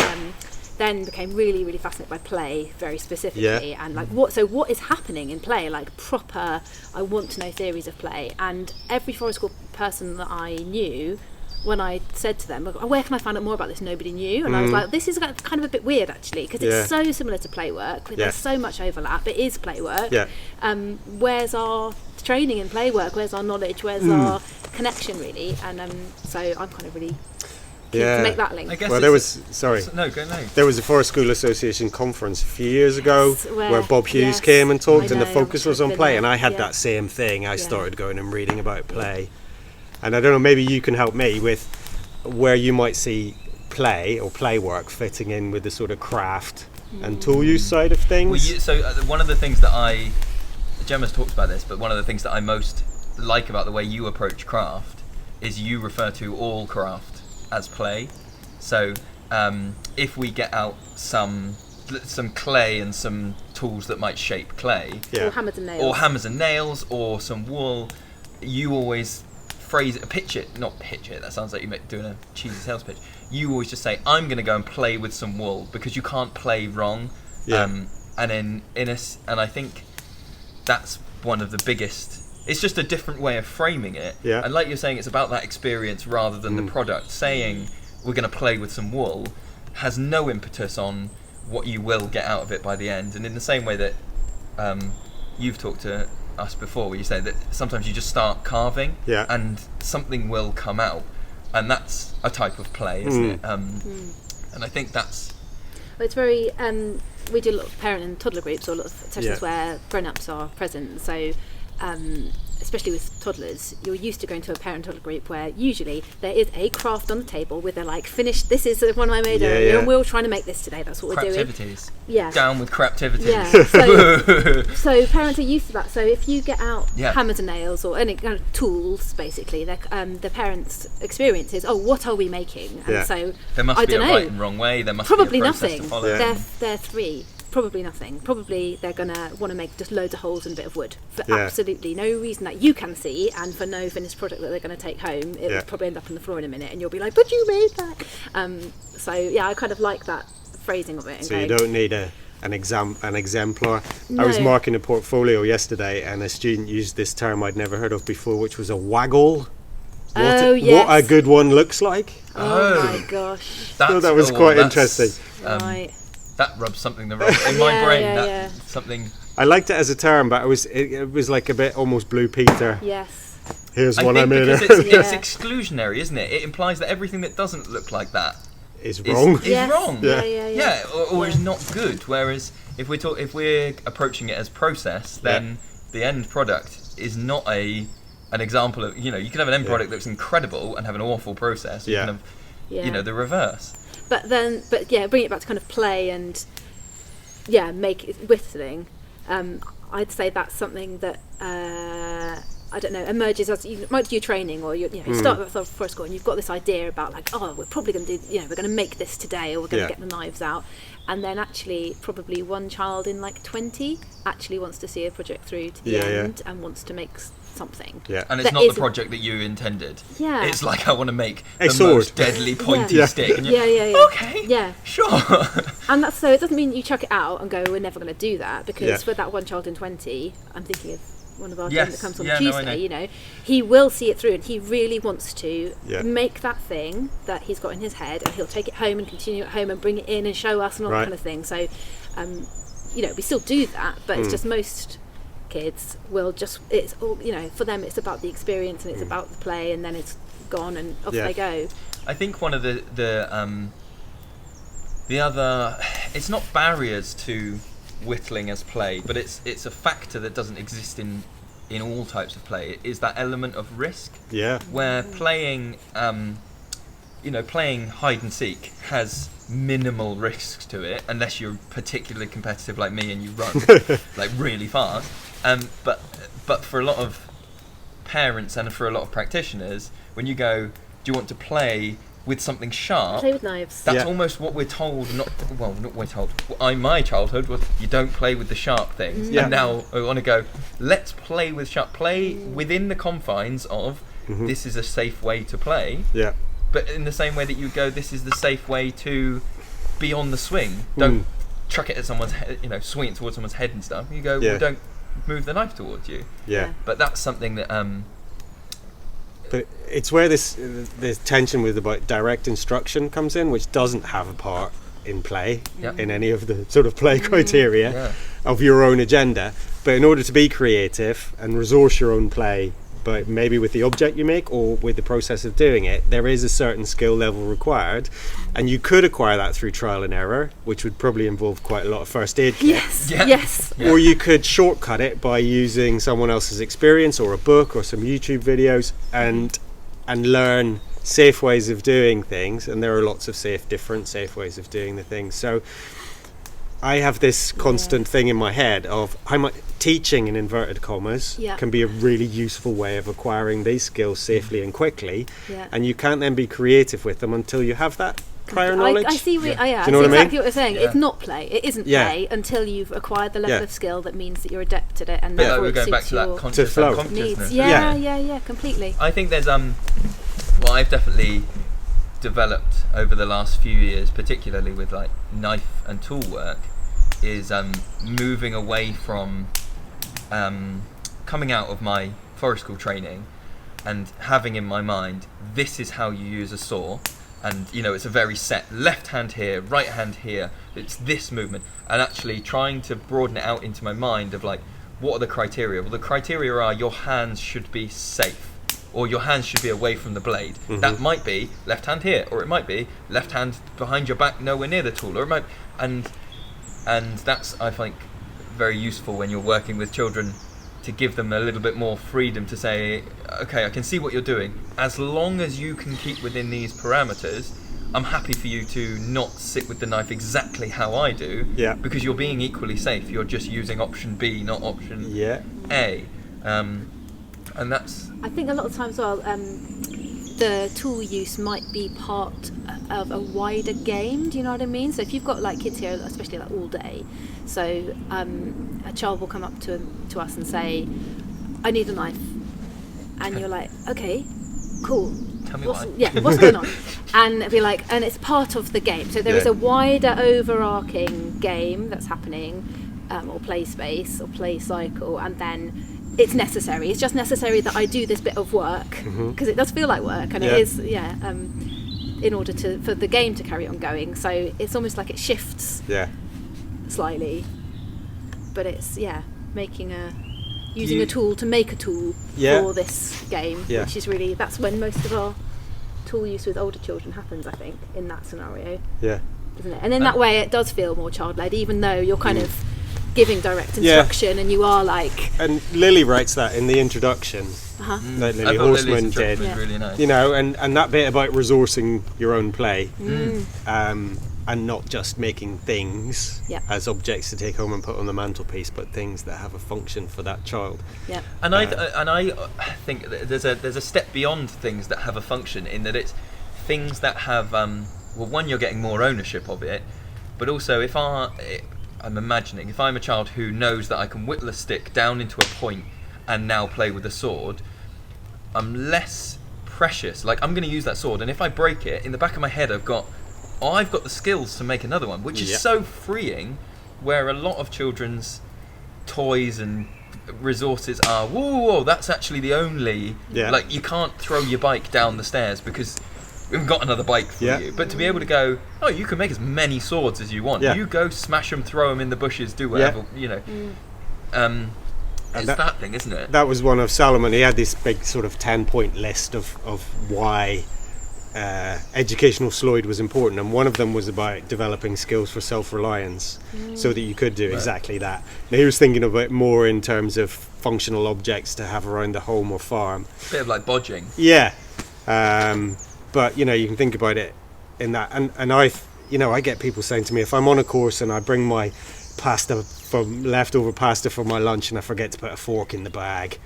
then became really, really fascinated by play, very specifically, and what is happening in play, like proper. I want to know theories of play, and every forest school person that I knew, when I said to them, where can I find out more about this, nobody knew. And I was like, this is kind of a bit weird actually, because it's so similar to play work. There's so much overlap. It is play work. Where's our training in play work? Where's our knowledge? Where's our connection, really? And so I'm kind of really keen to make that link. There was a Forest School Association conference a few years ago where Bob Hughes came and talked, and the focus was on play, and I had that same thing. I started going and reading about play. And I don't know, maybe you can help me with where you might see play or play work fitting in with the sort of craft and tool use side of things. One of the things that Gemma's talked about this, but one of the things that I most like about the way you approach craft is you refer to all craft as play. So if we get out some clay and some tools that might shape clay, or hammers and nails, or some wool, you always pitch it, that sounds like you're doing a cheesy sales pitch. You always just say, I'm going to go and play with some wool, because you can't play wrong. And I think that's one of the biggest it's just a different way of framing it. Yeah. And like you're saying, it's about that experience rather than the product. Saying we're going to play with some wool has no impetus on what you will get out of it by the end. And in the same way that you've talked to us before, where you say that sometimes you just start carving and something will come out, and that's a type of play, isn't it? And I think that's... Well, it's very... we do a lot of parent and toddler groups, or a lot of sessions where grown-ups are present, so... especially with toddlers, you're used to going to a parent toddler group where usually there is a craft on the table where they're like, finished, this is one I made earlier, and we're all trying to make this today, that's what we're doing. Craptivities. Yeah. Down with craptivities. Yeah. So parents are used to that. So if you get out hammers and nails or any kind of tools, basically, the parents' experience is, what are we making? And so there must be a right and wrong way. There must probably be a process nothing. to follow. They're 3. Probably nothing. Probably they're going to want to make just loads of holes in a bit of wood for absolutely no reason that you can see, and for no finished product that they're going to take home. It will probably end up on the floor in a minute, and you'll be like, but you made that. So I kind of like that phrasing of it. And so you don't need an exemplar. No. I was marking a portfolio yesterday, and a student used this term I'd never heard of before, which was a waggle. What a good one looks like. Oh my gosh. So that was quite interesting. Right. That rubs something in my brain. That's something. I liked it as a term, but it was like a bit almost Blue Peter. Yes. Here's one I made. Because it's exclusionary, isn't it? It implies that everything that doesn't look like that is wrong. Is wrong. Yeah. Or is not good. Whereas if we're approaching it as process, then the end product is not an example of, you can have an end product that's incredible and have an awful process. You can have, the reverse. But bring it back to kind of play and make it whistling. I'd say that's something that I don't know, emerges as you might do your training, or you start for school and you've got this idea about like, we're probably going to do, we're going to make this today, or we're going to get the knives out, and then actually probably one child in like 20 actually wants to see a project through to the end and wants to make something. Yeah, and it's not the project that you intended. Yeah, it's like, I want to make a the sword. most deadly pointy stick. And okay, sure. And that's so. It doesn't mean you chuck it out and go, we're never going to do that, because for that one child in 20, I'm thinking of one of our team that comes on Tuesday. He will see it through, and he really wants to make that thing that he's got in his head, and he'll take it home and continue at home and bring it in and show us and all that kind of thing. So, we still do that, but it's just most kids will just, it's all, for them it's about the experience and it's about the play, and then it's gone and off they go. I think one of the other, it's not barriers to whittling as play, but it's a factor that doesn't exist in all types of play. It is that element of risk. Yeah. Where playing playing hide and seek has minimal risks to it, unless you're particularly competitive like me and you run like really fast. But for a lot of parents and for a lot of practitioners, when you go, do you want to play with something sharp? Play with knives. That's almost what we're told. Not we're told. My childhood was, you don't play with the sharp things. And now I want to go, let's play with sharp. Play within the confines of this is a safe way to play. Yeah. But in the same way that you go, this is the safe way to be on the swing. Don't chuck it at someone's head, swing it towards someone's head and stuff. You go, well, don't move the knife towards you. Yeah. But that's something that. But it's where this tension with about direct instruction comes in, which doesn't have a part in play in any of the sort of play criteria of your own agenda. But in order to be creative and resource your own play, but maybe with the object you make or with the process of doing it, there is a certain skill level required, and you could acquire that through trial and error, which would probably involve quite a lot of first aid kit. Yes. Or you could shortcut it by using someone else's experience or a book or some YouTube videos and learn safe ways of doing things, and there are lots of different safe ways of doing the things. So I have this constant thing in my head of how much teaching, in inverted commas, can be a really useful way of acquiring these skills safely and quickly, and you can't then be creative with them until you have that prior knowledge. I see. Do you know exactly what I mean? what you're saying. It's not play. It isn't play until you've acquired the level of skill that means that you're adept at it, and therefore we're it going back suits to that your conscious needs. Completely. I think there's what I've definitely developed over the last few years, particularly with like knife and tool work, is moving away from coming out of my forest school training and having in my mind, this is how you use a saw, and it's a very set left hand here, right hand here, it's this movement, and actually trying to broaden it out into my mind of like, what are the criteria? Well, the criteria are your hands should be safe, or your hands should be away from the blade. That might be left hand here, or it might be left hand behind your back, nowhere near the tool, or it might, and that's, I think, very useful when you're working with children, to give them a little bit more freedom to say, okay, I can see what you're doing. As long as you can keep within these parameters, I'm happy for you to not sit with the knife exactly how I do, because you're being equally safe. You're just using option B, not option A. And that's... I think a lot of times, well, the tool use might be part of a wider game. Do you know what I mean? So if you've got like kids here, especially like all day, so a child will come up to us and say, I need a knife, and you're like, okay, cool, tell me why. What's going on? And it'll be like, and it's part of the game, so there is a wider overarching game that's happening, or play space or play cycle, and then it's necessary. It's just necessary that I do this bit of work, because it does feel like work, and it is, in order for the game to carry on going. So it's almost like it shifts slightly, but it's using a tool to make a tool for this game, which is really, that's when most of our tool use with older children happens, I think, in that scenario. Isn't it? And in that way it does feel more child-led, even though you're kind of giving direct instruction, and you are like... And Lily writes that in the introduction, like Lily Horseman did. Really nice. And that bit about resourcing your own play, and not just making things as objects to take home and put on the mantelpiece, but things that have a function for that child. And I think there's a step beyond things that have a function, in that it's things that have one, you're getting more ownership of it, but also I'm imagining, if I'm a child who knows that I can whittle a stick down into a point and now play with a sword, I'm less precious. Like, I'm going to use that sword, and if I break it, in the back of my head I've got the skills to make another one, which is so freeing, where a lot of children's toys and resources are, whoa, that's actually the only, like, you can't throw your bike down the stairs because we've got another bike for you. But to be able to go, you can make as many swords as you want. You go smash them, throw them in the bushes, do whatever, it's that thing, isn't it? That was one of Salomon. He had this big sort of 10-point list of why educational Sloyd was important, and one of them was about developing skills for self-reliance, so that you could do exactly that. Now, he was thinking of it more in terms of functional objects to have around the home or farm. A bit of like bodging. But you can think about it in that, and I get people saying to me, if I'm on a course and I bring my leftover pasta from my lunch and I forget to put a fork in the bag,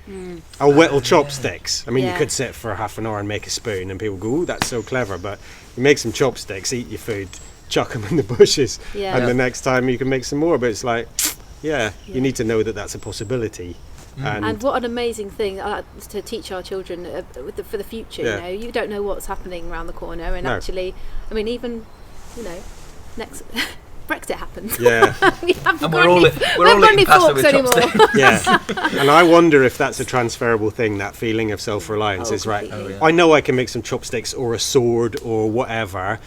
I'll whittle chopsticks. I mean, you could sit for half an hour and make a spoon, and people go, "Ooh, that's so clever!" But you make some chopsticks, eat your food, chuck them in the bushes, and the next time you can make some more. But it's like, you need to know that that's a possibility. And what an amazing thing to teach our children for the future. You don't know what's happening around the corner, and actually, I mean, even next Brexit happens. And we're all eating pasta with chopsticks. And I wonder if that's a transferable thing. That feeling of self-reliance is right. I know I can make some chopsticks or a sword or whatever.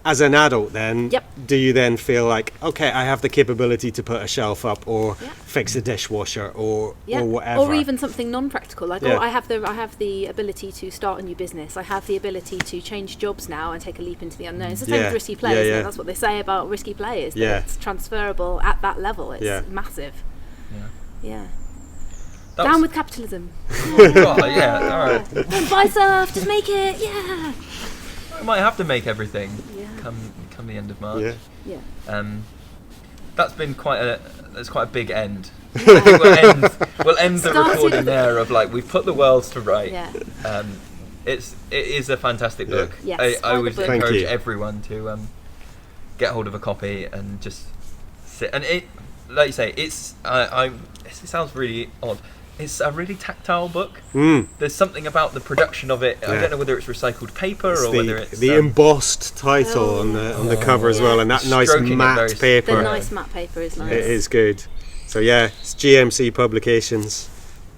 As an adult, then, do you then feel like, okay, I have the capability to put a shelf up or fix a dishwasher or whatever, or even something non-practical, like I have the ability to start a new business. I have the ability to change jobs now and take a leap into the unknown. It's the same with risky play, isn't it? That's what they say about risky play, is that it's transferable at that level. It's massive. Down with capitalism. All right. Don't buy stuff, just make it. I might have to make everything come the end of March. That's been quite a big end. We'll end the recording there of like, we've put the worlds to right. It is a fantastic book. I would encourage everyone to get hold of a copy and just sit. And it, like you say, it sounds really odd. It's a really tactile book. There's something about the production of it. I don't know whether it's recycled paper or whether it's the embossed title on the cover as well, and that nice matte paper. The nice matte paper is nice. It is good. So it's GMC Publications.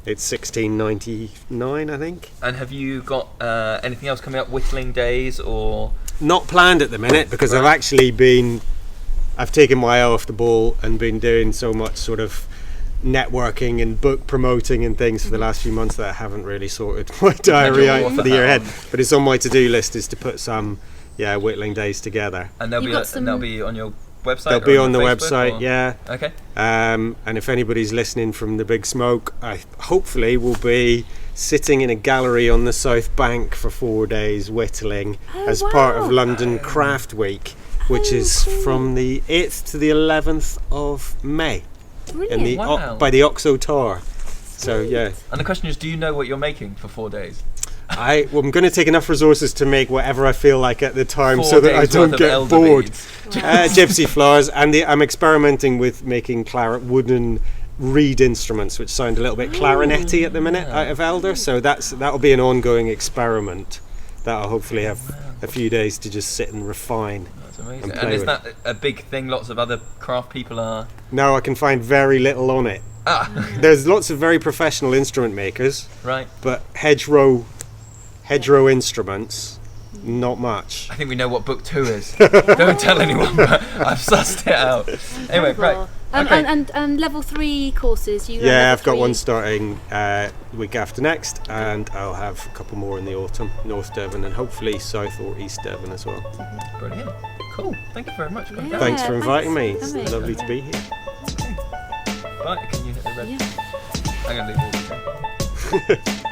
It's 16.99, I think. And have you got anything else coming up? Whittling days or? Not planned at the minute because I've taken my eye off the ball and been doing so much sort of networking and book promoting and things for the last few months that I haven't really sorted my diary out for the year ahead. But it's on my to-do list is to put some whittling days together. And they'll be on your website? They'll be on the Facebook, website, yeah. Okay. And if anybody's listening from the Big Smoke, I hopefully will be sitting in a gallery on the South Bank for 4 days whittling as part of London Craft Week, which is from the 8th to the 11th of May. Brilliant. By the Oxo Tower. So, yeah. And the question is, do you know what you're making for 4 days? I'm going to take enough resources to make whatever I feel like at the time so that I don't get bored. Gypsy flowers, and I'm experimenting with making wooden reed instruments, which sound a little bit clarinety at the minute out of elder. So that'll be an ongoing experiment that I'll hopefully have a few days to just sit and refine. That's amazing. And is that a big thing? Lots of other craft people are. No, I can find very little on it. There's lots of very professional instrument makers, right? But hedgerow instruments, not much. I think we know what book 2 is. Don't tell anyone, but I've sussed it out. Anyway, right. Okay. And level 3 courses. I've got one starting the week after next, and I'll have a couple more in the autumn, North Devon and hopefully South or East Devon as well. Brilliant. Cool. Thank you very much. Thanks for inviting me. It's lovely to be here. Okay. Right, can you hit the red? Yeah. I'm going to leave all the time.